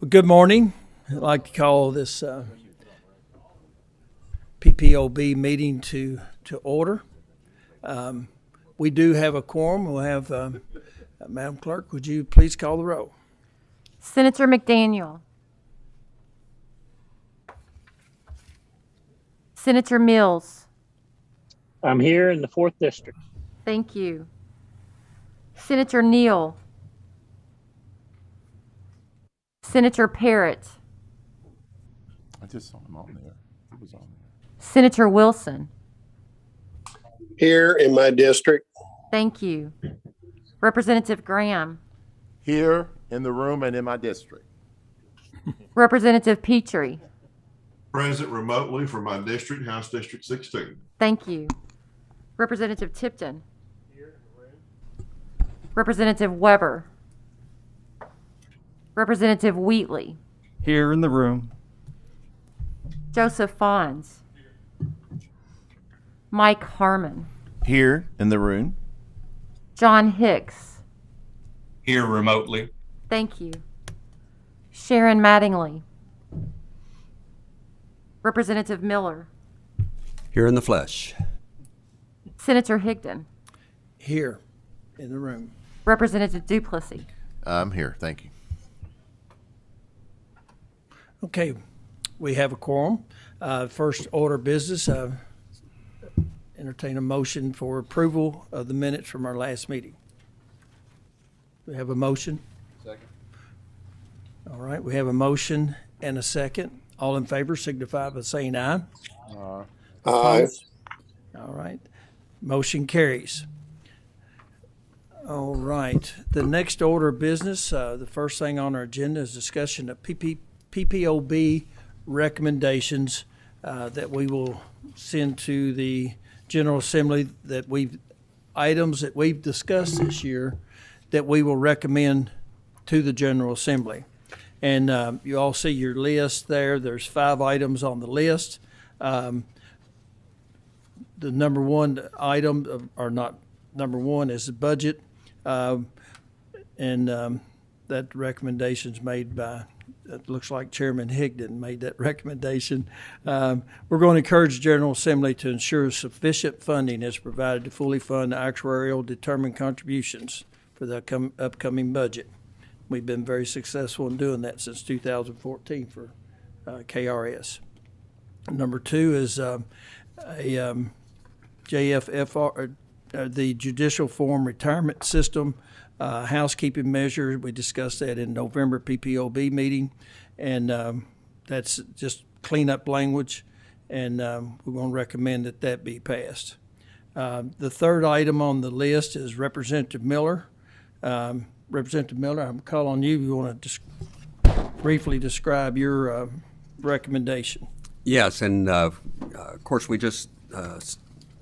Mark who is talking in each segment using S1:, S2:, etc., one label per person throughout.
S1: Well, good morning. I'd like to call this Ppob meeting to order. We do have a quorum. We'll have Madam Clerk, would you please call the roll?
S2: Senator McDaniel. Senator Mills.
S3: I'm here in the 4th District.
S2: Thank you. Senator Neal. Senator Parrott.
S4: I just saw him on there. He was on there.
S2: Senator Wilson.
S5: Here in my district.
S2: Thank you. Representative Graham.
S4: Here in the room and in my district.
S2: Representative Petrie.
S6: Present remotely from my district, House District 16.
S2: Thank you. Representative Tipton. Here in the room. Representative Weber. Representative Wheatley.
S7: Here in the room.
S2: Joseph Fons. Mike Harmon.
S4: Here in the room.
S2: John Hicks.
S8: Here remotely.
S2: Thank you. Sharon Mattingly. Representative Miller.
S9: Here in the flesh.
S2: Senator Higdon.
S1: Here in the room.
S2: Representative Duplessis.
S4: I'm here. Thank you.
S1: Okay, we have a quorum. First order of business, entertain a motion for approval of the minutes from our last meeting. We have a motion?
S4: Second.
S1: All right, we have a motion and a second. All in favor signify by saying aye.
S5: Aye.
S1: Opposed? All right, motion carries. All right, the next order of business, the first thing on our agenda is discussion of Ppob recommendations that we will send to the General Assembly, items that we've discussed this year that we will recommend to the General Assembly. And you all see your list there. There's 5 items on the list. The number one item, or not number one, is the budget. And that recommendation's made by, it looks like Chairman Higdon made that recommendation. We're going to encourage the General Assembly to ensure sufficient funding is provided to fully fund actuarial determined contributions for the upcoming budget. We've been very successful in doing that since 2014 for KRS. Number 2 is a JFFR, the Judicial Form Retirement System housekeeping measure. We discussed that in November Ppob meeting, and that's just cleanup language, and we're going to recommend that be passed. The third item on the list is Representative Miller. Representative Miller, I'm calling on you. You want to briefly describe your recommendation?
S9: Yes, and of course we just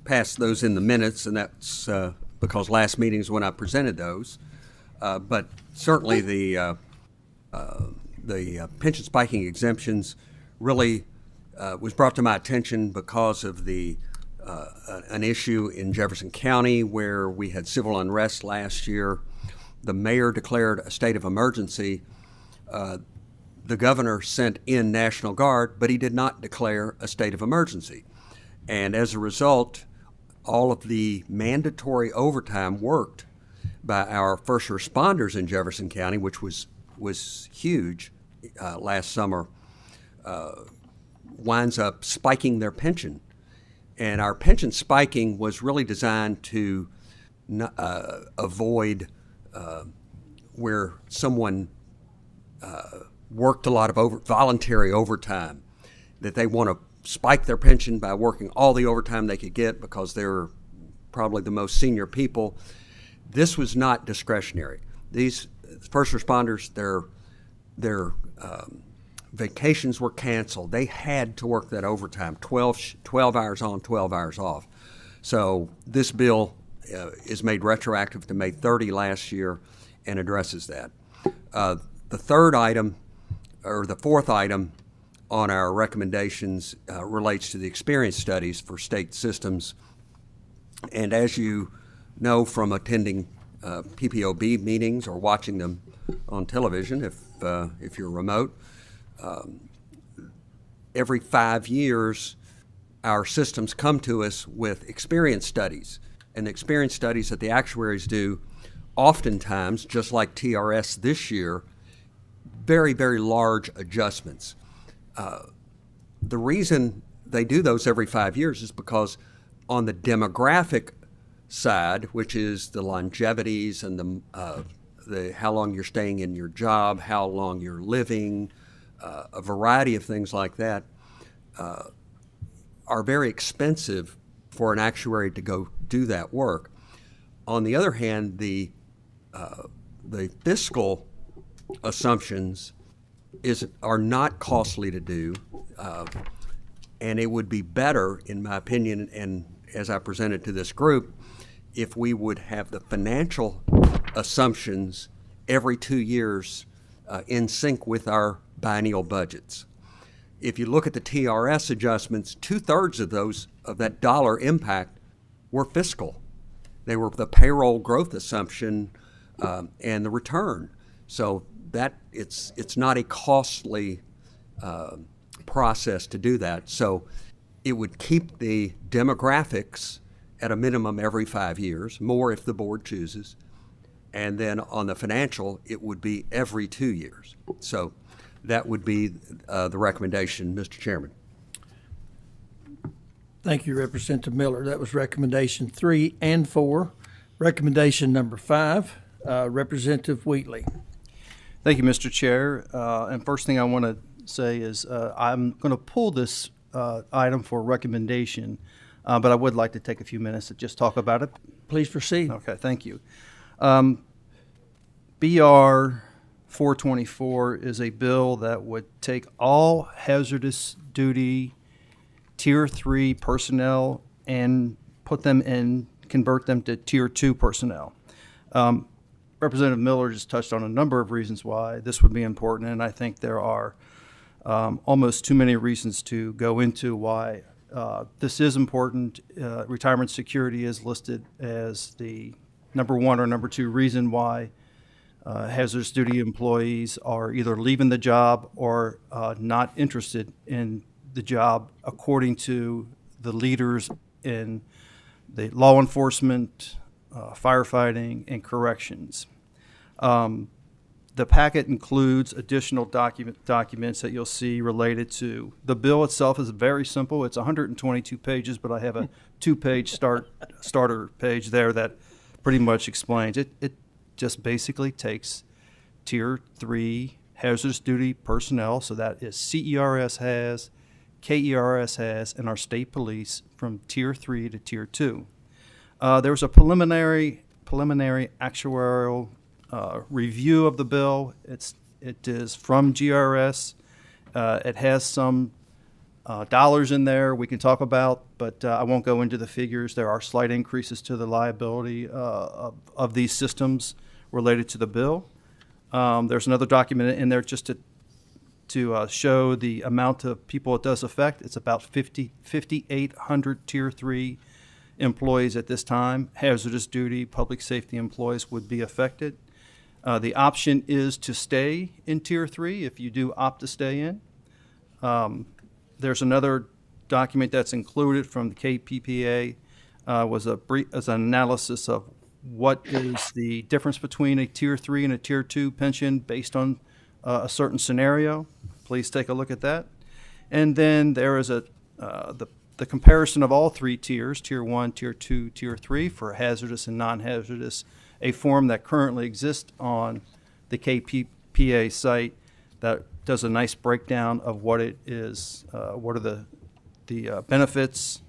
S9: passed those in the minutes, and that's because last meeting is when I presented those. But certainly the pension spiking exemptions really was brought to my attention because of an issue in Jefferson County where we had civil unrest last year. The mayor declared a state of emergency. The governor sent in National Guard, but he did not declare a state of emergency. And as a result, all of the mandatory overtime worked by our first responders in Jefferson County, which was huge last summer, winds up spiking their pension. And our pension spiking was really designed to avoid where someone worked a lot of voluntary overtime, that they want to spike their pension by working all the overtime they could get because they're probably the most senior people. This was not discretionary. These first responders, their vacations were canceled. They had to work that overtime, 12 hours on, 12 hours off. So this bill is made retroactive to May 30 last year and addresses that. The third item, or the fourth item on our recommendations relates to the experience studies for state systems. And as you know from attending PPOB meetings or watching them on television if you're remote. Every 5 years, our systems come to us with experience studies. And the experience studies that the actuaries do, oftentimes, just like TRS this year, very, very large adjustments. The reason they do those every 5 years is because on the demographic side, which is the longevities and the how long you're staying in your job, how long you're living, a variety of things like that, are very expensive for an actuary to go do that work. On the other hand, the fiscal assumptions are not costly to do, and it would be better, in my opinion, and as I presented to this group, if we would have the financial assumptions every 2 years in sync with our biennial budgets. If you look at the TRS adjustments, 2/3 of that dollar impact were fiscal. They were the payroll growth assumption and the return. So that it's not a costly process to do that. So it would keep the demographics at a minimum every 5 years, more if the board chooses. And then on the financial, it would be every 2 years. So that would be the recommendation, Mr. Chairman.
S1: Thank you, Representative Miller. That was recommendation 3 and 4. Recommendation number 5, Representative Wheatley.
S7: Thank you, Mr. Chair. And first thing I want to say is I'm going to pull this item for recommendation, but I would like to take a few minutes to just talk about it.
S1: Please proceed.
S7: Okay, thank you. BR 424 is a bill that would take all hazardous duty Tier 3 personnel and convert them to Tier 2 personnel. Representative Miller just touched on a number of reasons why this would be important, and I think there are almost too many reasons to go into why this is important. Retirement security is listed as the number 1 or number 2 reason why hazardous duty employees are either leaving the job or not interested in the job, according to the leaders in the law enforcement, firefighting, and corrections. The packet includes additional documents that you'll see related to the bill itself. Is very simple. It's 122 pages, but I have a 2-page starter page there that pretty much explains it. It just basically takes Tier 3 hazardous duty personnel, so that is CERS has, KERS has, and our state police, from Tier 3 to Tier 2. There was a preliminary actuarial review of the bill. It is from GRS. It has some dollars in there we can talk about, but I won't go into the figures. There are slight increases to the liability of these systems related to the bill. There's another document in there just to show the amount of people it does affect. It's about 5,800 Tier 3 employees at this time. Hazardous duty, public safety employees would be affected. The option is to stay in Tier 3 if you do opt to stay in. There's another document that's included from the KPPA, was an analysis of what is the difference between a Tier 3 and a Tier 2 pension based on a certain scenario. Please take a look at that. And then there is the comparison of all 3 tiers, Tier 1, Tier 2, Tier 3, for hazardous and non-hazardous, a form that currently exists on the KPPA site that does a nice breakdown of what it is, what are the benefits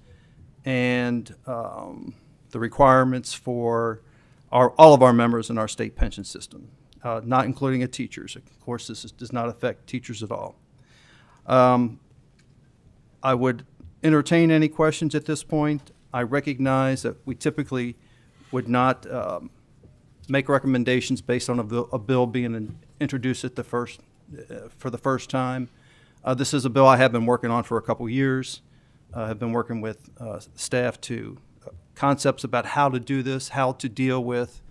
S7: and the requirements for all of our members in our state pension system, not including teachers. Of course, this does not affect teachers at all. I would entertain any questions at this point. I recognize that we typically would not make recommendations based on a bill being introduced at for the first time. This is a bill I have been working on for a couple years. I have been working with staff to concepts about how to do this, how to deal with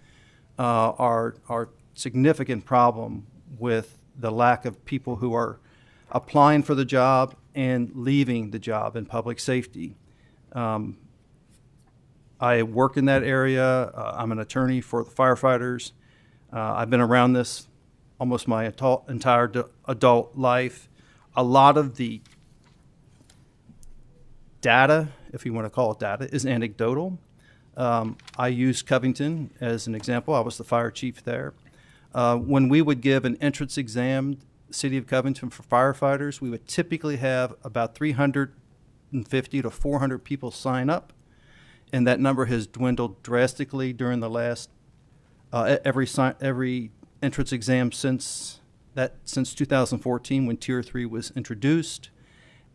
S7: are significant problem with the lack of people who are applying for the job and leaving the job in public safety. I work in that area. I'm an attorney for the firefighters. I've been around this almost my entire adult life. A lot of the data, if you want to call it data, is anecdotal. I use Covington as an example. I was the fire chief there. When we would give an entrance exam, City of Covington, for firefighters, we would typically have about 350 to 400 people sign up, and that number has dwindled drastically during the last every entrance exam since 2014, when Tier 3 was introduced.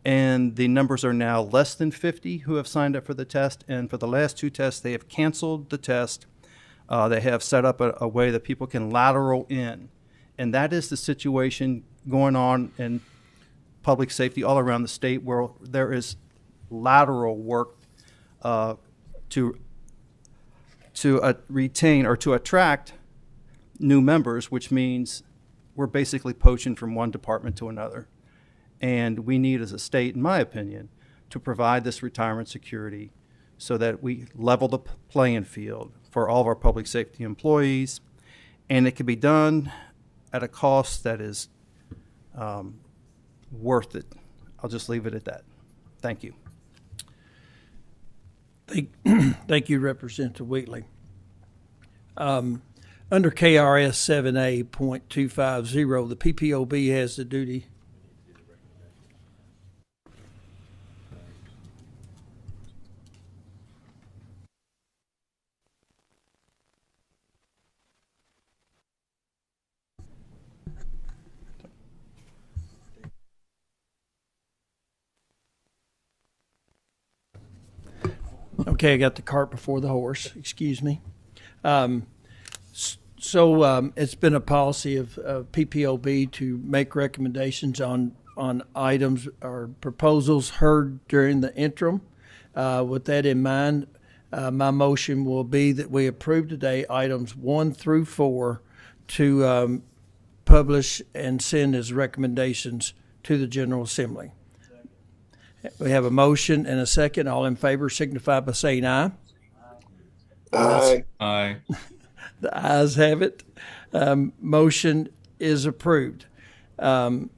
S7: And the numbers are now less than 50 who have signed up for the test. And for the last 2 tests, they have canceled the test. They have set up a way that people can lateral in. And that is the situation going on in public safety all around the state, where there is lateral work to retain or to attract new members, which means we're basically poaching from one department to another. And we need, as a state, in my opinion, to provide this retirement security so that we level the playing field for all of our public safety employees. And it can be done at a cost that is worth it. I'll just leave it at that. Thank you.
S1: Thank you, Representative Wheatley. Under KRS 7A.250, the PPOB has the duty. Okay, I got the cart before the horse. Excuse me. It's been a policy of PPOB to make recommendations on items or proposals heard during the interim. With that in mind, my motion will be that we approve today items 1 through 4 to publish and send as recommendations to the General Assembly. We have a motion and a second. All in favor signify by saying aye.
S5: Aye.
S8: Aye.
S1: The ayes have it. Motion is approved. Okay.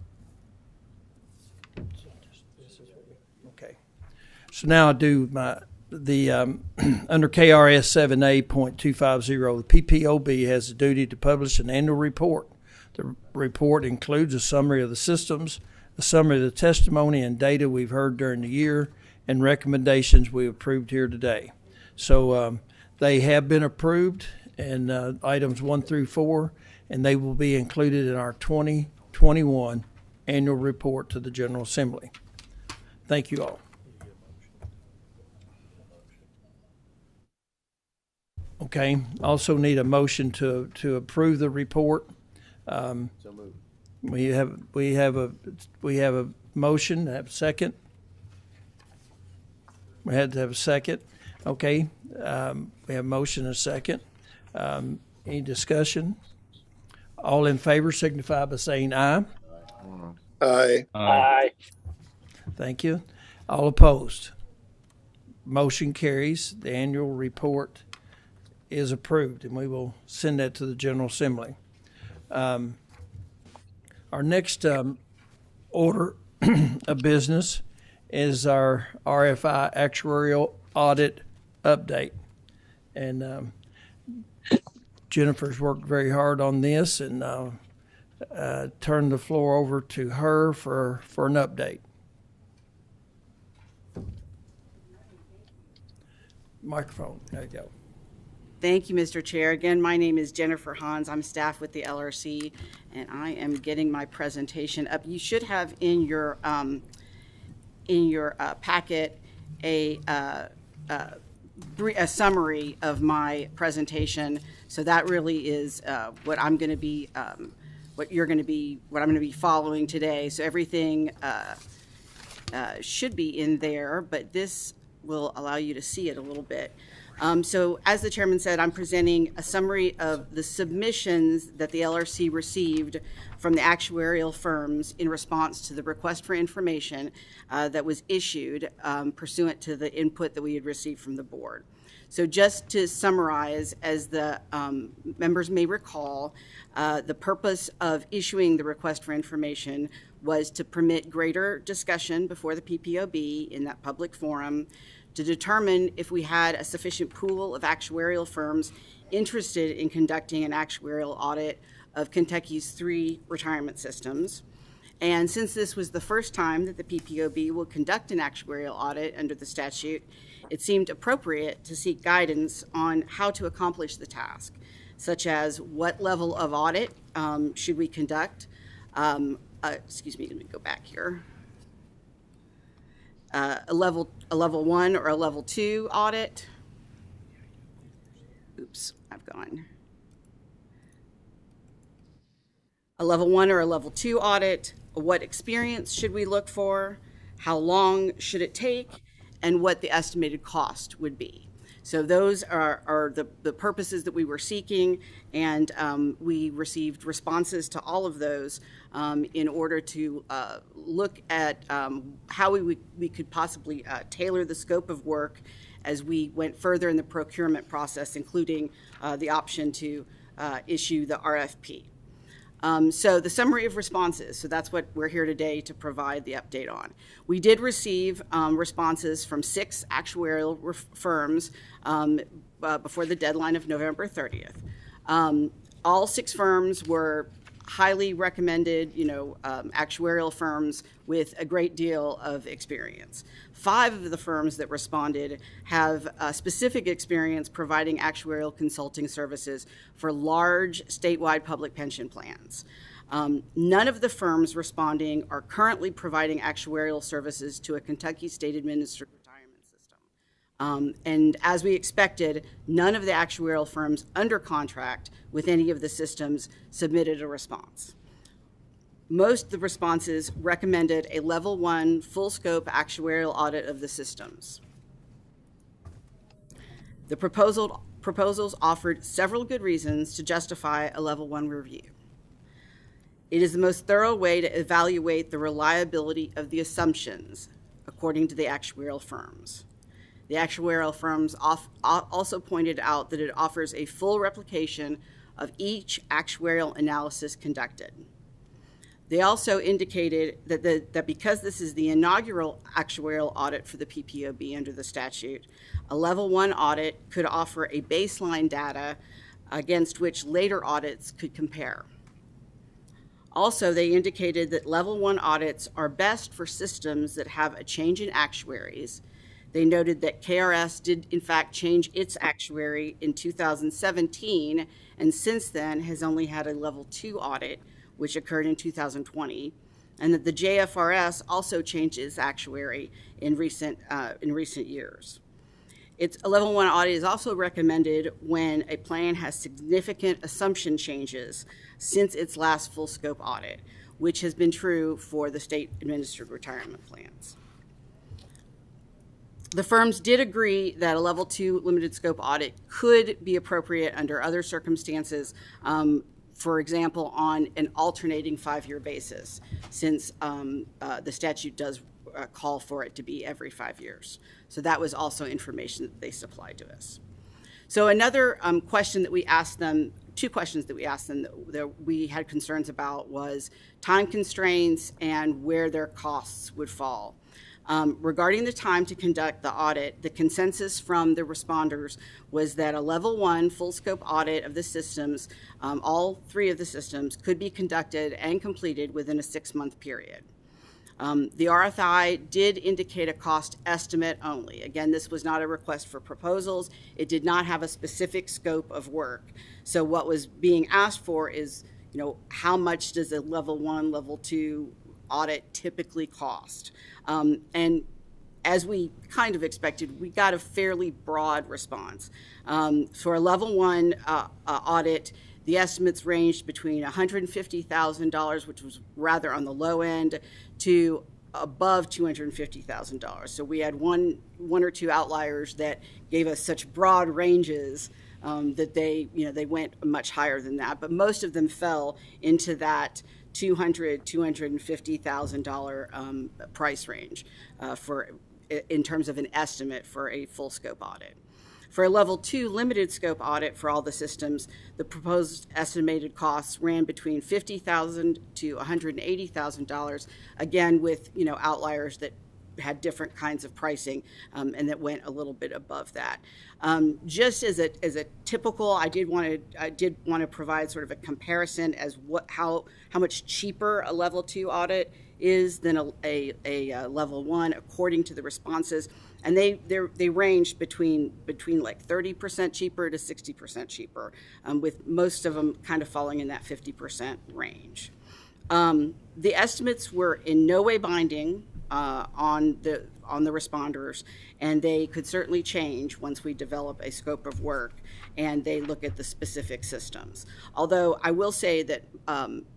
S1: So now I do under KRS 7A.250, the PPOB has the duty to publish an annual report. The report includes a summary of the systems, a summary of the testimony and data we've heard during the year, and recommendations we approved here today. So they have been approved, and items 1 through 4, and they will be included in our 2021 annual report to the General Assembly. Thank you all. Okay. Also need a motion to approve the report. So moved. We have a motion. Have a second. We had to have a second. Okay. We have a motion and a second. Any discussion? All in favor signify by saying aye.
S5: Aye.
S3: Aye.
S1: Thank you. All opposed? Motion carries. The annual report is approved, and we will send that to the General Assembly. Our next order of business is our RFI Actuarial Audit update. And Jennifer's worked very hard on this, and turn the floor over to her for an update. Microphone. There you go.
S10: Thank you, Mr. Chair. Again, my name is Jennifer Hans. I'm staff with the LRC, and I am getting my presentation up. You should have in your packet a summary of my presentation. So that really is what I'm going to be, what I'm going to be following today. So everything should be in there, but this will allow you to see it a little bit. So as the chairman said, I'm presenting a summary of the submissions that the LRC received from the actuarial firms in response to the request for information that was issued pursuant to the input that we had received from the board. So just to summarize, as the members may recall, the purpose of issuing the request for information was to permit greater discussion before the PPOB in that public forum, to determine if we had a sufficient pool of actuarial firms interested in conducting an actuarial audit of Kentucky's 3 retirement systems. And since this was the first time that the PPOB will conduct an actuarial audit under the statute, it seemed appropriate to seek guidance on how to accomplish the task, such as what level of audit should we conduct. Excuse me, let me go back here. A level 1 or a level 2 audit. Oops, I've gone. A level 1 or a level 2 audit. What experience should we look for? How long should it take? And what the estimated cost would be. So those are the purposes that we were seeking, and we received responses to all of those in order to look at how we could possibly tailor the scope of work as we went further in the procurement process, including the option to issue the RFP. So the summary of responses, so that's what we're here today to provide the update on. We did receive responses from 6 actuarial firms before the deadline of November 30th. All 6 firms were highly recommended, actuarial firms with a great deal of experience. 5 of the firms that responded have specific experience providing actuarial consulting services for large statewide public pension plans. None of the firms responding are currently providing actuarial services to a Kentucky state administered retirement system. And as we expected, none of the actuarial firms under contract with any of the systems submitted a response. Most of the responses recommended a level 1 full scope actuarial audit of the systems. The proposals offered several good reasons to justify a level 1 review. It is the most thorough way to evaluate the reliability of the assumptions, according to the actuarial firms. The actuarial firms also pointed out that it offers a full replication of each actuarial analysis conducted. They also indicated that because this is the inaugural actuarial audit for the PPOB under the statute, a level 1 audit could offer a baseline data against which later audits could compare. Also, they indicated that level 1 audits are best for systems that have a change in actuaries. They noted that KRS did in fact change its actuary in 2017, and since then has only had a level 2 audit, which occurred in 2020, and that the JFRS also changed its actuary in recent years. A level 1 audit is also recommended when a plan has significant assumption changes since its last full scope audit, which has been true for the state administered retirement plans. The firms did agree that a level 2 limited scope audit could be appropriate under other circumstances, for example, on an alternating 5-year basis, since the statute does call for it to be every 5 years. So that was also information that they supplied to us. So another question that we asked them, 2 questions that we asked them that we had concerns about was time constraints and where their costs would fall. Regarding the time to conduct the audit, the consensus from the responders was that a level 1 full scope audit of the systems, all 3 of the systems, could be conducted and completed within a 6-month period. The RFI did indicate a cost estimate only. Again, this was not a request for proposals. It did not have a specific scope of work. So what was being asked for is, how much does a level 1, level 2 audit typically cost? And as we kind of expected, we got a fairly broad response. For a level 1 audit, the estimates ranged between $150,000, which was rather on the low end, to above $250,000. So we had one or two outliers that gave us such broad ranges that they went much higher than that. But most of them fell into that $250,000 price range in terms of an estimate for a full scope audit. For a level 2 limited scope audit for all the systems, the proposed estimated costs ran between $50,000 to $180,000, again with outliers that had different kinds of pricing and that went a little bit above that. Just as a typical, I did want to provide sort of a comparison as how much cheaper a level 2 audit is than a level 1 according to the responses. And they range between like 30% cheaper to 60% cheaper, with most of them kind of falling in that 50% range. The estimates were in no way binding on the responders, and they could certainly change once we develop a scope of work and they look at the specific systems. Although I will say that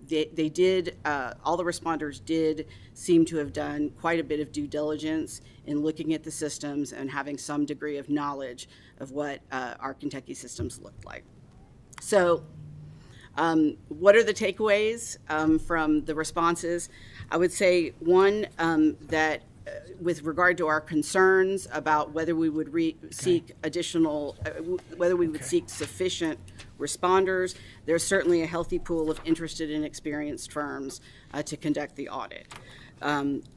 S10: they did, all the responders did seem to have done quite a bit of due diligence in looking at the systems and having some degree of knowledge of what our Kentucky systems looked like. So what are the takeaways from the responses? I would say one, that with regard to our concerns about whether we would seek additional, whether we would seek sufficient responders, there's certainly a healthy pool of interested and experienced firms to conduct the audit.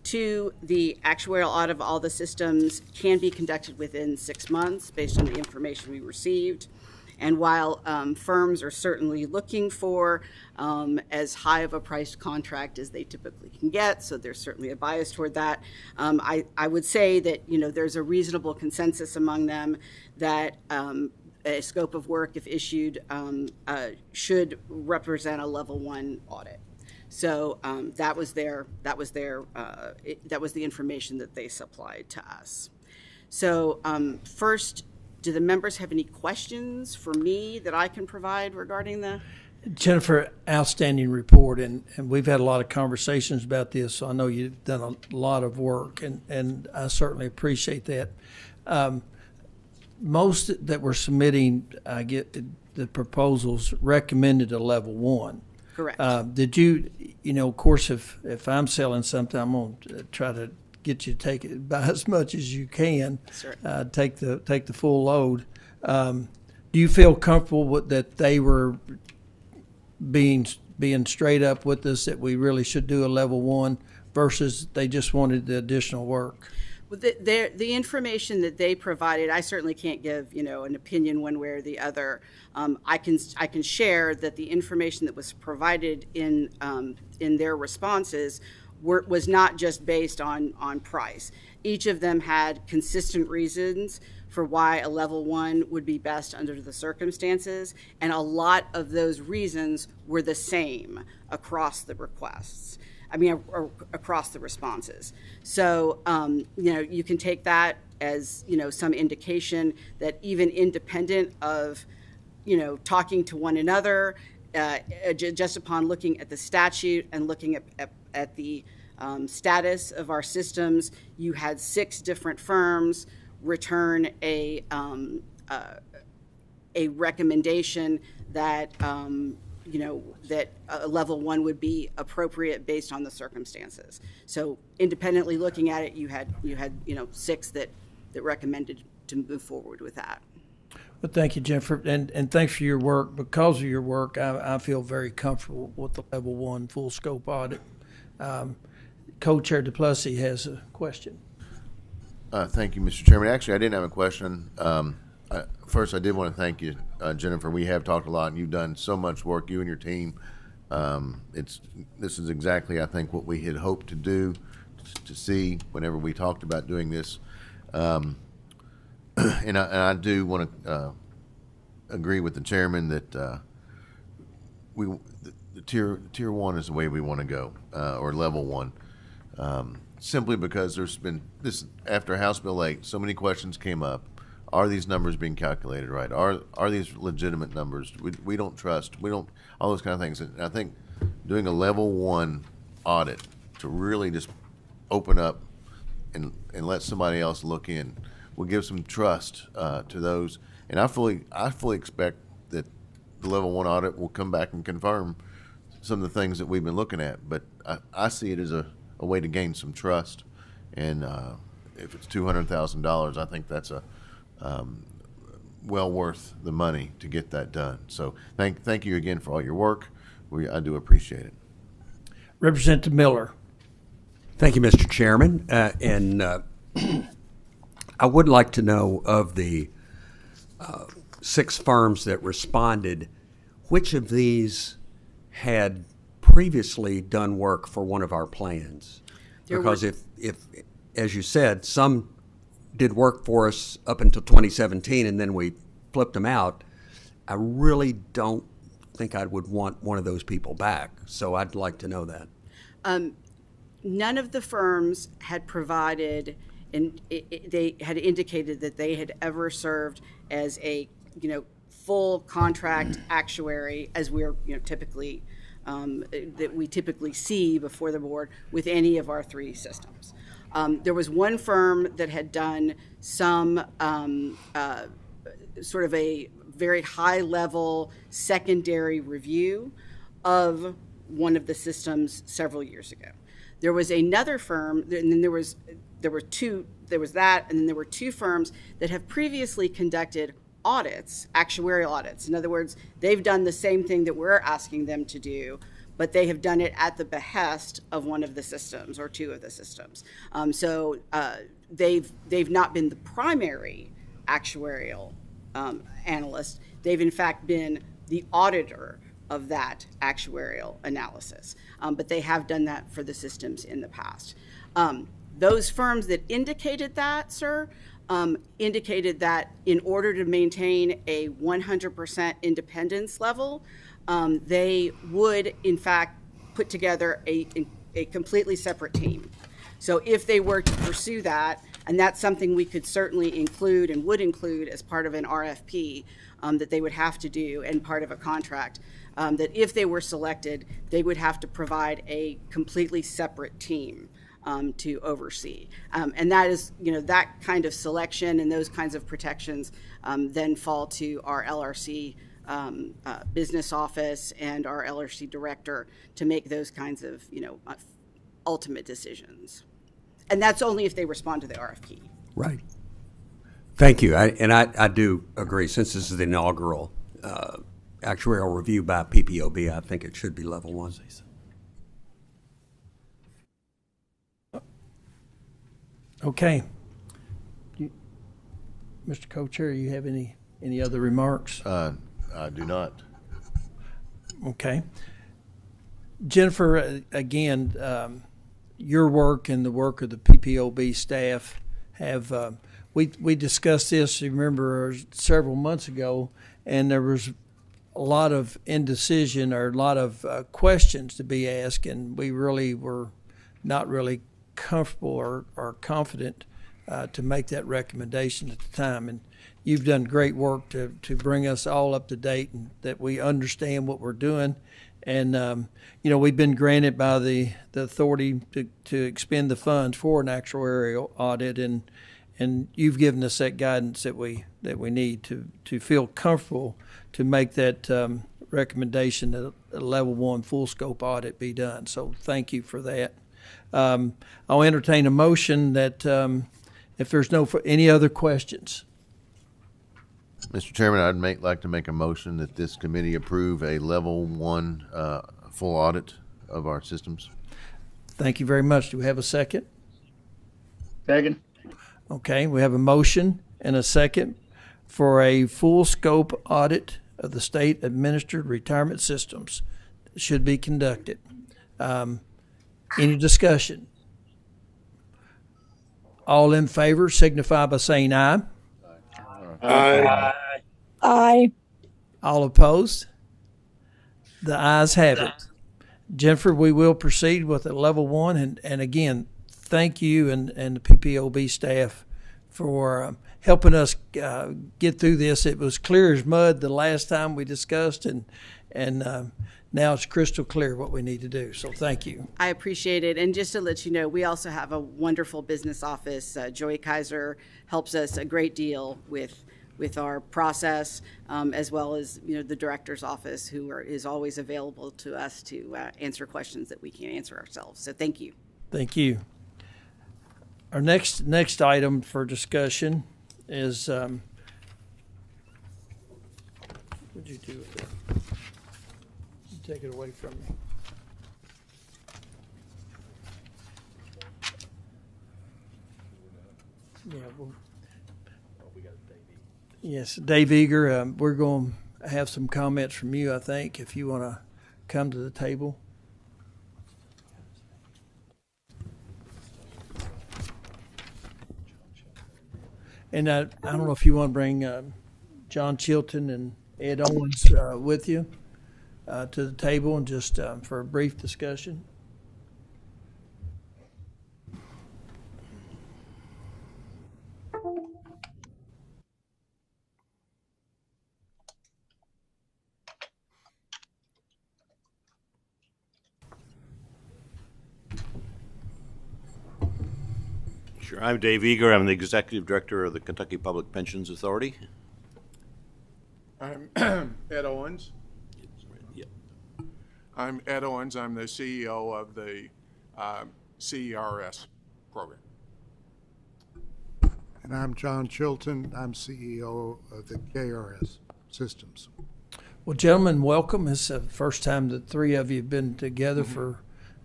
S10: 2, the actuarial audit of all the systems can be conducted within 6 months based on the information we received. And while firms are certainly looking for as high of a priced contract as they typically can get, so there's certainly a bias toward that, I would say that there's a reasonable consensus among them that a scope of work, if issued, should represent a level 1 audit. So that was the information that they supplied to us. So first, do the members have any questions for me that I can provide regarding the?
S1: Jennifer, outstanding report, and we've had a lot of conversations about this, so I know you've done a lot of work, and I certainly appreciate that. Most that were submitting, I get the proposals recommended a level 1.
S10: Correct.
S1: Did you, of course, if I'm selling something, I'm going to try to get you to take it by as much as you can. Take the full load. Do you feel comfortable with that they were being straight up with us that we really should do a level 1 versus they just wanted the additional work?
S10: Well, the information that they provided, I certainly can't give an opinion one way or the other. I can share that the information that was provided in their responses was not just based on price. Each of them had consistent reasons for why a level 1 would be best under the circumstances, and a lot of those reasons were the same across the requests. Across the responses. So, you can take that as, some indication that even independent of, talking to one another, just upon looking at the statute and looking at the status of our systems, you had 6 different firms return a recommendation that that a level 1 would be appropriate based on the circumstances. So independently looking at it, you had 6 that recommended to move forward with that.
S1: Well, thank you, Jennifer, and thanks for your work. Because of your work, I feel very comfortable with the level 1 full scope audit. Co-Chair DePlessis has a question.
S11: Thank you, Mr. Chairman. Actually, I didn't have a question. First, I did want to thank you, Jennifer. We have talked a lot, and you've done so much work, you and your team. This is exactly, I think, what we had hoped to do, to see whenever we talked about doing this. And I do want to agree with the chairman that the tier 1 is the way we want to go, or level 1. Simply because there's been this after House Bill 8, so many questions came up. Are these numbers being calculated right? Are these legitimate numbers? We don't trust. We don't, all those kind of things. And I think doing a level 1 audit to really just open up and let somebody else look in. We'll give some trust to those, and I fully expect that the level 1 audit will come back and confirm some of the things that we've been looking at. But I see it as a way to gain some trust, and if it's $200,000, I think that's a well worth the money to get that done. So thank you again for all your work. I do appreciate it.
S1: Representative Miller.
S9: Thank you, Mr. Chairman. I would like to know of the 6 firms that responded, which of these had previously done work for one of our plans? Because if as you said, some did work for us up until 2017 and then we flipped them out, I really don't think I would want one of those people back. So I'd like to know that.
S10: None of the firms had provided, and they had indicated that they had ever served as a full contract actuary, as we're typically that we typically see before the board with any of our 3 systems. There was one firm that had done some sort of a very high level secondary review of one of the systems several years ago. There was another firm, and then there were that, and then there were 2 firms that have previously conducted audits, actuarial audits. In other words, they've done the same thing that we're asking them to do, but they have done it at the behest of one of the systems or 2 of the systems. So they've not been the primary actuarial analyst. They've in fact been the auditor of that actuarial analysis, but they have done that for the systems in the past. Those firms that indicated that, sir, indicated that in order to maintain a 100% independence level, they would in fact put together a completely separate team. So if they were to pursue that, and that's something we could certainly include and would include as part of an RFP that they would have to do and part of a contract, that if they were selected, they would have to provide a completely separate team to oversee. And that is, that kind of selection and those kinds of protections then fall to our LRC business office and our LRC director to make those kinds of, ultimate decisions. And that's only if they respond to the RFP.
S9: Right. Thank you. I do agree. Since this is the inaugural actuarial review by PPOB, I think it should be level 1.
S1: Okay. Mr. Co-Chair, you have any other remarks?
S11: I do not.
S1: Okay. Jennifer, again, your work and the work of the PPOB staff have, we discussed this, you remember, several months ago, and there was a lot of indecision or a lot of questions to be asked, and we really were not really comfortable or confident to make that recommendation at the time. And you've done great work to bring us all up to date and that we understand what we're doing. And, we've been granted by the authority to expend the funds for an actuarial audit, and you've given us that guidance that we need to feel comfortable to make that recommendation that a level 1 full scope audit be done. So thank you for that. I'll entertain a motion that if there's any other questions.
S11: Mr. Chairman, I'd like to make a motion that this committee approve a level 1 full audit of our systems.
S1: Thank you very much. Do we have a second?
S3: Second.
S1: Okay, we have a motion and a second for a full scope audit of the state administered retirement systems should be conducted. Any discussion? All in favor signify by saying aye.
S5: Aye.
S12: Aye.
S1: All opposed? The ayes have it. Jennifer, we will proceed with a level 1, and again, thank you and the PPOB staff for helping us get through this. It was clear as mud the last time we discussed, and now it's crystal clear what we need to do. So thank you.
S10: I appreciate it. And just to let you know, we also have a wonderful business office. Joy Kaiser helps us a great deal with our process, as well as the director's office, who is always available to us to answer questions that we can't answer ourselves. So thank you.
S1: Thank you. Our next item for discussion is what'd you do with it? You take it away from me. Yeah. Well, yes, Dave Eager. We're going to have some comments from you, I think, if you want to come to the table. And I don't know if you want to bring John Chilton and Ed Owens with you to the table and just for a brief discussion.
S5: Sure. I'm Dave Eager. I'm the Executive Director of the Kentucky Public Pensions Authority.
S4: I'm Ed Owens.
S5: Yeah.
S4: I'm Ed Owens. I'm the CEO of the CERS program.
S12: And I'm John Chilton. I'm CEO of the KRS Systems.
S1: Well, gentlemen, welcome. It's the first time that three of you have been together for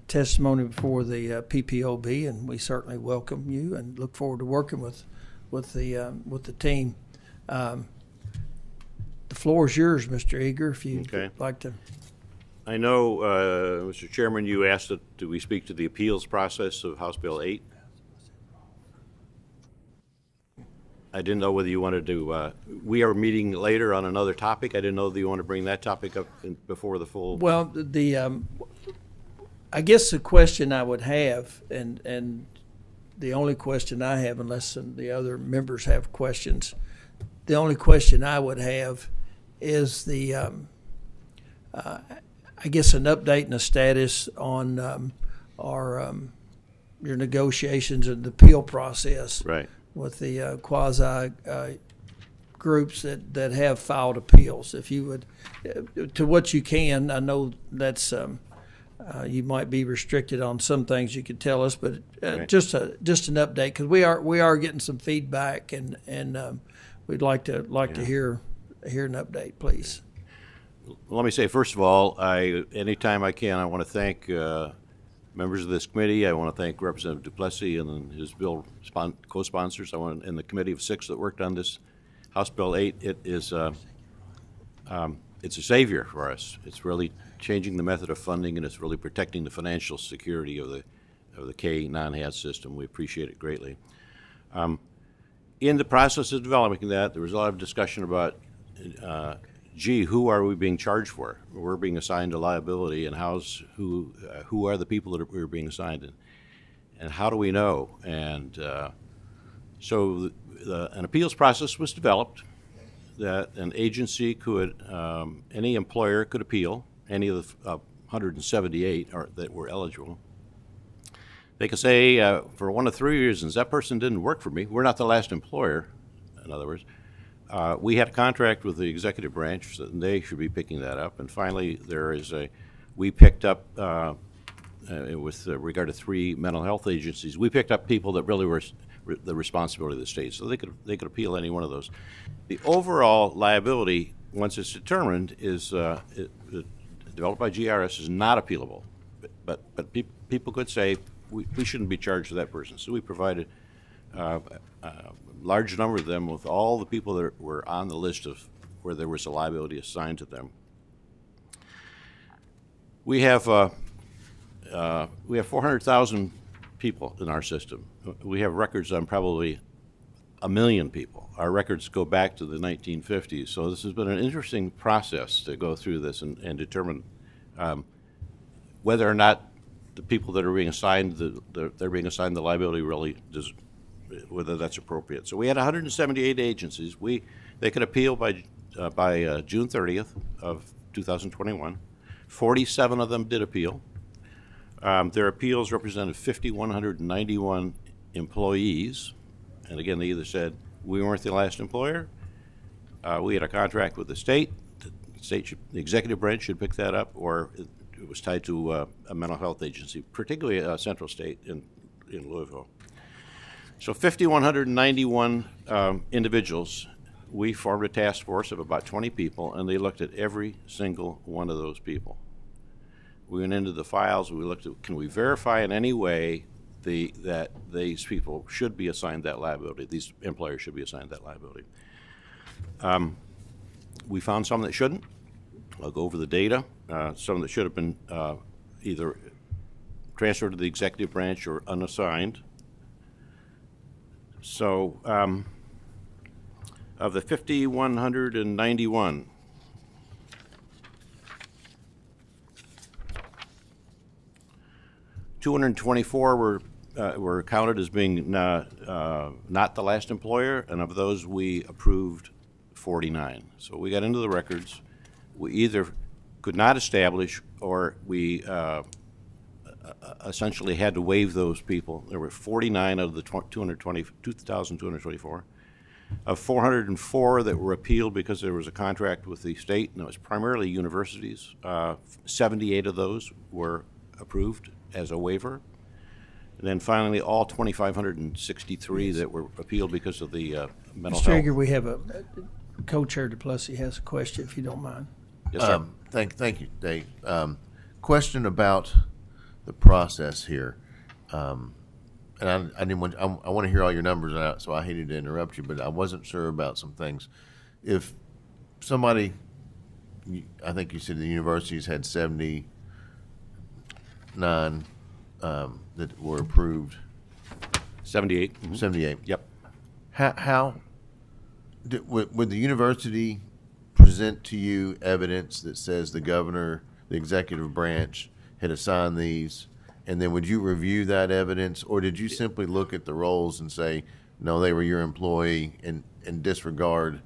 S1: testimony before the PPOB, and we certainly welcome you and look forward to working with the team. The floor is yours, Mr. Eager, if you'd like to.
S5: I know, Mr. Chairman, you asked that do we speak to the appeals process of House Bill 8? I didn't know whether you wanted to. We are meeting later on another topic. I didn't know that you want to bring that topic up before the full.
S1: Well, I guess the question I would have, and the only question I have, unless the other members have questions, the only question I would have is I guess an update and a status on your negotiations and the appeal process with the quasi groups that have filed appeals. If you would, to what you can, I know that's you might be restricted on some things you could tell us, but just an update, because we are getting some feedback, and we'd like to hear an update, please.
S5: Let me say, first of all, anytime I can, I want to thank members of this committee. I want to thank Representative Duplessis and his bill co-sponsors. And the committee of 6 that worked on this House Bill 8. It is it's a savior for us. It's really changing the method of funding, and it's really protecting the financial security of the K non-HAD system. We appreciate it greatly. In the process of developing that, there was a lot of discussion about, who are we being charged for? We're being assigned a liability, and who are the people that we're being assigned, and how do we know? And so an appeals process was developed that an agency could, any employer could appeal, any of the 178 that were eligible. They could say, for one of 3 reasons, that person didn't work for me. We're not the last employer, in other words. We had a contract with the executive branch, and they should be picking that up. And finally, we picked up, with regard to 3 mental health agencies, we picked up people that really were the responsibility of the state. So they could appeal any one of those. The overall liability, once it's determined, is developed by GRS, is not appealable. But people could say, we shouldn't be charged with that person. So we provided a large number of them with all the people that were on the list of where there was a liability assigned to them. We have 400,000 people in our system. We have records on probably 1 million people. Our records go back to the 1950s. So this has been an interesting process to go through this and determine whether or not the people that are being assigned they're being assigned the liability really does, whether that's appropriate. So we had 178 agencies. They could appeal by June 30th of 2021. 47 of them did appeal. Their appeals represented 5,191 employees. And again, they either said, we weren't the last employer, we had a contract with the state, the executive branch should pick that up, or it was tied to a mental health agency, particularly Central State in Louisville. So 5,191 individuals. We formed a task force of about 20 people, and they looked at every single one of those people. We went into the files, we looked at, can we verify in any way that these people should be assigned that liability, these employers should be assigned that liability. We found some that shouldn't. I'll go over the data. Some that should have been either transferred to the executive branch or unassigned. So of the 5,191, $224 were counted as being not the last employer, and of those we approved 49. So we got into the records. We either could not establish, or we essentially had to waive those people. There were 49 out of the 2,224. Of 404 that were appealed because there was a contract with the state, and it was primarily universities. 78 of those were approved as a waiver. And then finally, all 2,563 that were appealed because of the mental
S1: Mr.
S5: health.
S1: Yeager, we have a co-chair DePlessis has a question, if you don't mind.
S5: Yes, sir.
S11: Thank you, Dave. Question about the process here. And I didn't want, I want to hear all your numbers out, so I hated to interrupt you, but I wasn't sure about some things. If somebody, I think you said the universities had 79 that were approved.
S5: 78. Mm-hmm.
S11: 78.
S5: Yep.
S11: Would the university present to you evidence that says the governor, the executive branch, had assigned these, and then would you review that evidence, or did you simply look at the rolls and say, no, they were your employee, and disregard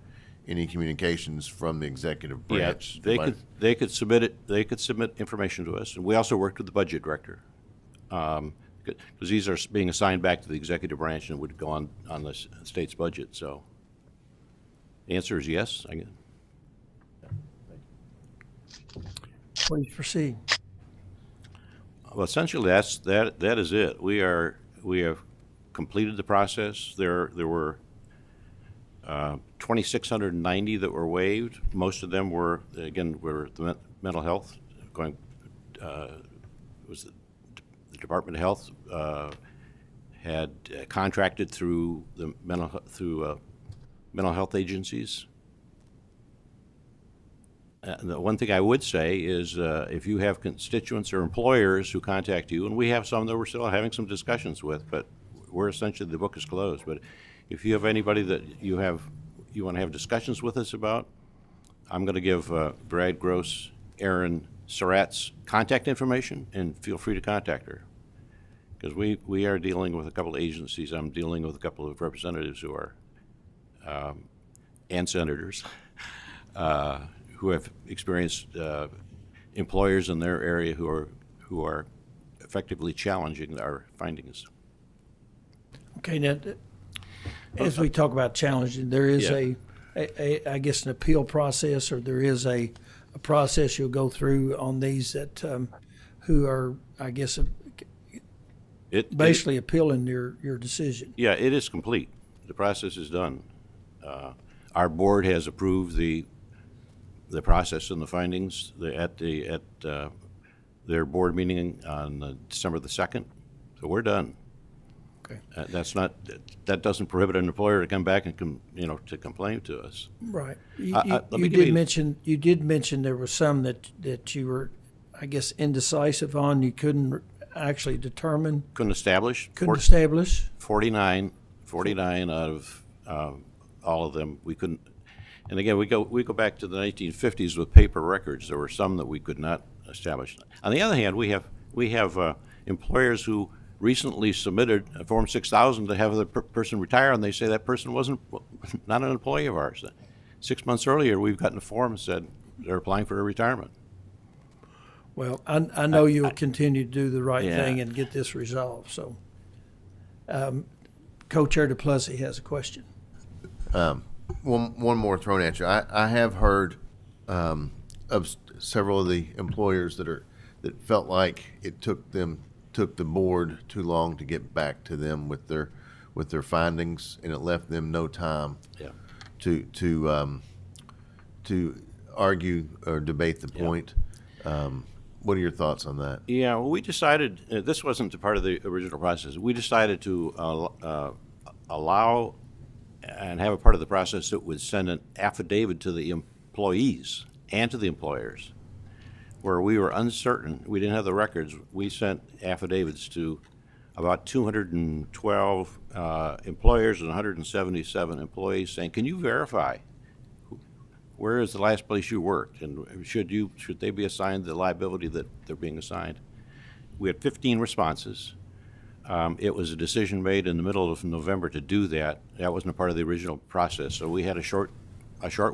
S11: any communications from the executive branch?
S5: Yeah, they could submit it. They could submit information to us, and we also worked with the budget director, because these are being assigned back to the executive branch and would go on the state's budget. So the answer is yes.
S1: Please proceed.
S5: Well, essentially, that is it. We have completed the process. There were 2,690 that were waived. Most of them were the mental health. Was the Department of Health had contracted through the mental health agencies. The one thing I would say is if you have constituents or employers who contact you, and we have some that we're still having some discussions with, but we're essentially, the book is closed. But if you have anybody that you want to have discussions with us about, I'm going to give Brad Gross, Aaron Surratt's contact information, and feel free to contact her. Because we are dealing with a couple of agencies. I'm dealing with a couple of representatives who are, and senators, who have experienced employers in their area who are effectively challenging our findings.
S1: Okay, now, as we talk about challenging, there is I guess, an appeal process, or there is a process you'll go through on these that who are, I guess, basically appealing your decision.
S5: Yeah, it is complete. The process is done. Our board has approved the process and the findings at their board meeting on December the 2nd. So we're done.
S1: Okay.
S5: That doesn't prohibit an employer to come back and to complain to us.
S1: Right. You did mention there were some that you were, I guess, indecisive on. You couldn't actually determine.
S5: Couldn't establish. 49 out of all of them we couldn't. And again, we go back to the 1950s with paper records. There were some that we could not establish. On the other hand, we have employers who recently submitted a Form 6000 to have the person retire, and they say that person not an employee of ours. 6 months earlier, we've gotten a form that said they're applying for a retirement.
S1: Well, I know you'll continue to do the right
S5: Yeah.
S1: thing and get this resolved, so. Co-Chair DePlessis has a question.
S11: One more thrown at you. I have heard of several of the employers that felt like it took the board too long to get back to them with their findings, and it left them no time to argue or debate the point. What are your thoughts on that?
S5: Yeah, well, we decided, this wasn't a part of the original process. We decided to allow and have a part of the process that would send an affidavit to the employees and to the employers. Where we were uncertain, we didn't have the records, we sent affidavits to about 212 employers and 177 employees saying, can you verify where is the last place you worked, and should they be assigned the liability that they're being assigned? We had 15 responses. It was a decision made in the middle of November to do that. That wasn't a part of the original process, so we had a short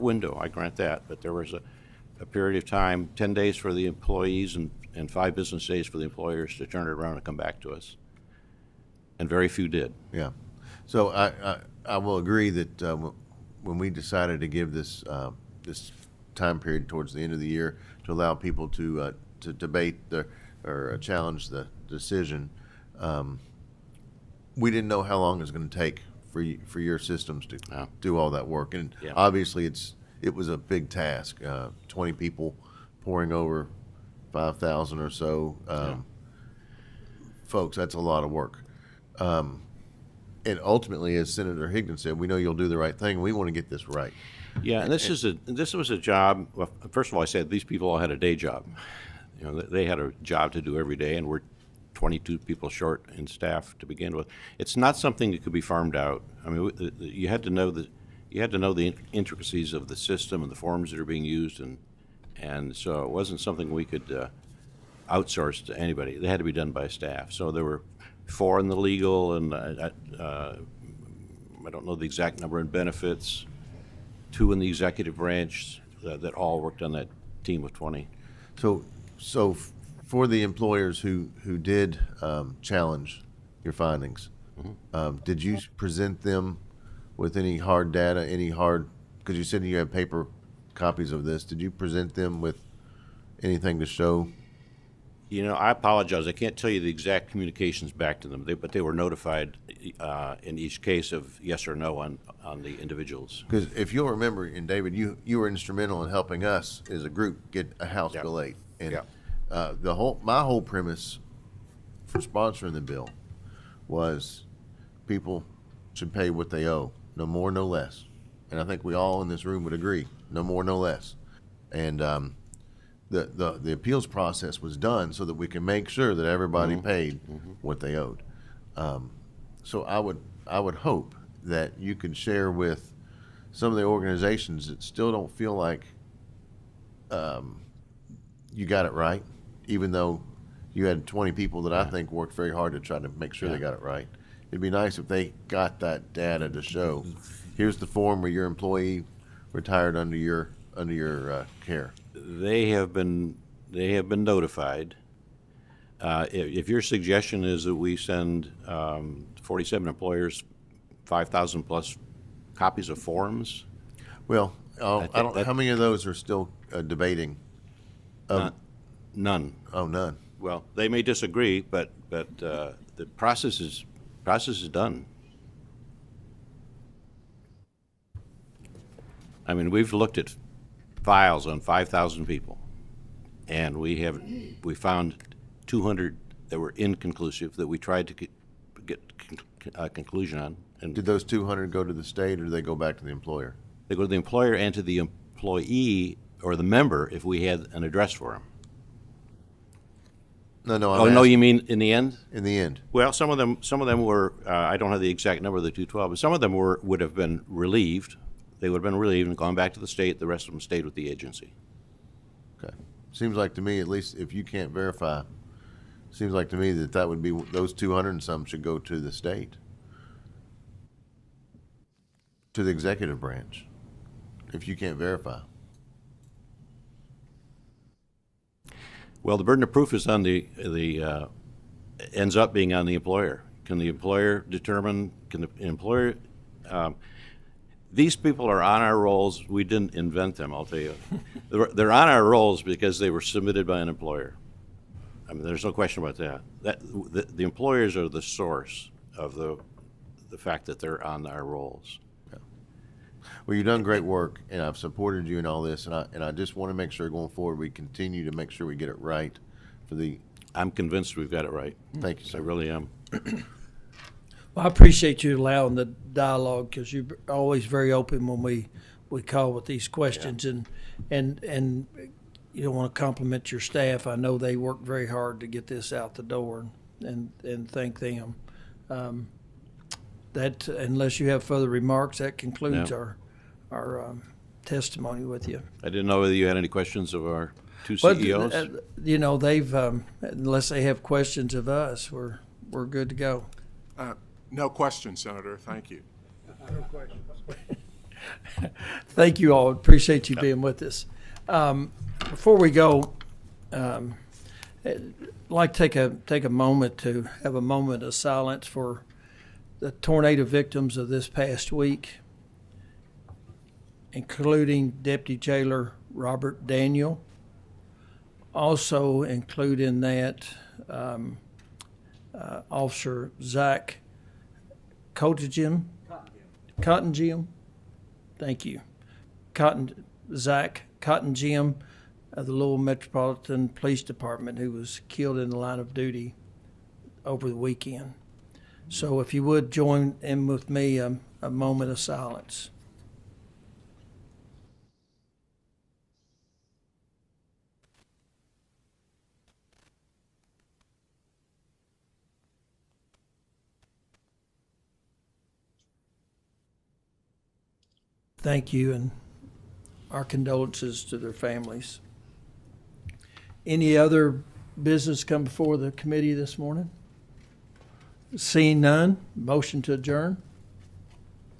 S5: window, I grant that, but there was a period of time, 10 days for the employees and 5 business days for the employers to turn it around and come back to us. And very few did.
S11: Yeah. So I will agree that when we decided to give this time period towards the end of the year to allow people to debate or challenge the decision, we didn't know how long it was going to take for your systems to do all that work, and obviously it was a big task. 20 people pouring over 5,000 or so folks. That's a lot of work. And ultimately, as Senator Higdon said, we know you'll do the right thing. We want to get this right.
S5: Yeah, and this was a job. Well, first of all, I said these people all had a day job. You know, they had a job to do every day, and we're 22 people short in staff to begin with. It's not something that could be farmed out. I mean, you had to know the intricacies of the system and the forms that are being used, and so it wasn't something we could outsource to anybody. They had to be done by staff. So there were 4 in the legal, and I don't know the exact number in benefits, 2 in the executive branch that all worked on that team of 20.
S11: So for the employers who did challenge your findings, did you present them with any hard data, because you said you had paper copies of this, did you present them with anything to show?
S5: You know, I apologize. I can't tell you the exact communications back to them, but they were notified in each case of yes or no on the individuals.
S11: Because if you'll remember, and David, you were instrumental in helping us as a group get a House Bill 8. And my whole premise for sponsoring the bill was people should pay what they owe, no more, no less. And I think we all in this room would agree, no more, no less. And the appeals process was done so that we can make sure that everybody paid what they owed. So I would hope that you could share with some of the organizations that still don't feel like you got it right, even though you had 20 people that I think worked very hard to try to make sure they got it right. It'd be nice if they got that data to show, here's the form where your employee retired under your care.
S5: They have been notified. If your suggestion is that we send 47 employers 5,000 plus copies of forms,
S11: well, I don't. How many of those are still debating?
S5: None.
S11: Oh, none.
S5: Well, they may disagree, but the process is done. I mean, we've looked at files on 5,000 people, and we found 200 that were inconclusive that we tried to get a conclusion on. And
S11: did those 200 go to the state, or did they go back to the employer?
S5: They go to the employer and to the employee or the member if we had an address for them.
S11: No.
S5: No, you mean in the end?
S11: In the end.
S5: Well, some of them were. I don't have the exact number of the 212, but some of them would have been relieved. They would have been relieved and gone back to the state. The rest of them stayed with the agency.
S11: Okay. Seems like to me, at least if you can't verify, seems like to me that would be those 200 and some should go to the state, to the executive branch, if you can't verify.
S5: Well, the burden of proof is on ends up being on the employer. Can the employer determine, can the employer, these people are on our rolls. We didn't invent them, I'll tell you. They're on our rolls because they were submitted by an employer. I mean, there's no question about that. The employers are the source of the fact that they're on our rolls.
S11: Well, you've done great work, and I've supported you in all this, and I just want to make sure going forward we continue to make sure we get it right for the.
S5: I'm convinced we've got it right.
S11: Thank you, sir.
S5: I really am.
S1: Well, I appreciate you allowing the dialogue, because you're always very open when we call with these questions, and you don't want to compliment your staff. I know they work very hard to get this out the door, and thank them. That, unless you have further remarks, that concludes our testimony with you.
S5: I didn't know whether you had any questions of our two CEOs.
S1: But, they've unless they have questions of us, we're good to go.
S4: No questions, Senator. Thank you.
S12: No questions.
S1: Thank you all. Appreciate you being with us. Before we go, I'd like to take a moment to have a moment of silence for the tornado victims of this past week, including Deputy Jailer Robert Daniel. Also include in that Officer Zach Cotton Jim. Thank you. Zach Cotton Jim of the Louisville Metropolitan Police Department, who was killed in the line of duty over the weekend. So if you would join in with me a moment of silence. Thank you, and our condolences to their families. Any other business come before the committee this morning? Seeing none, motion to adjourn.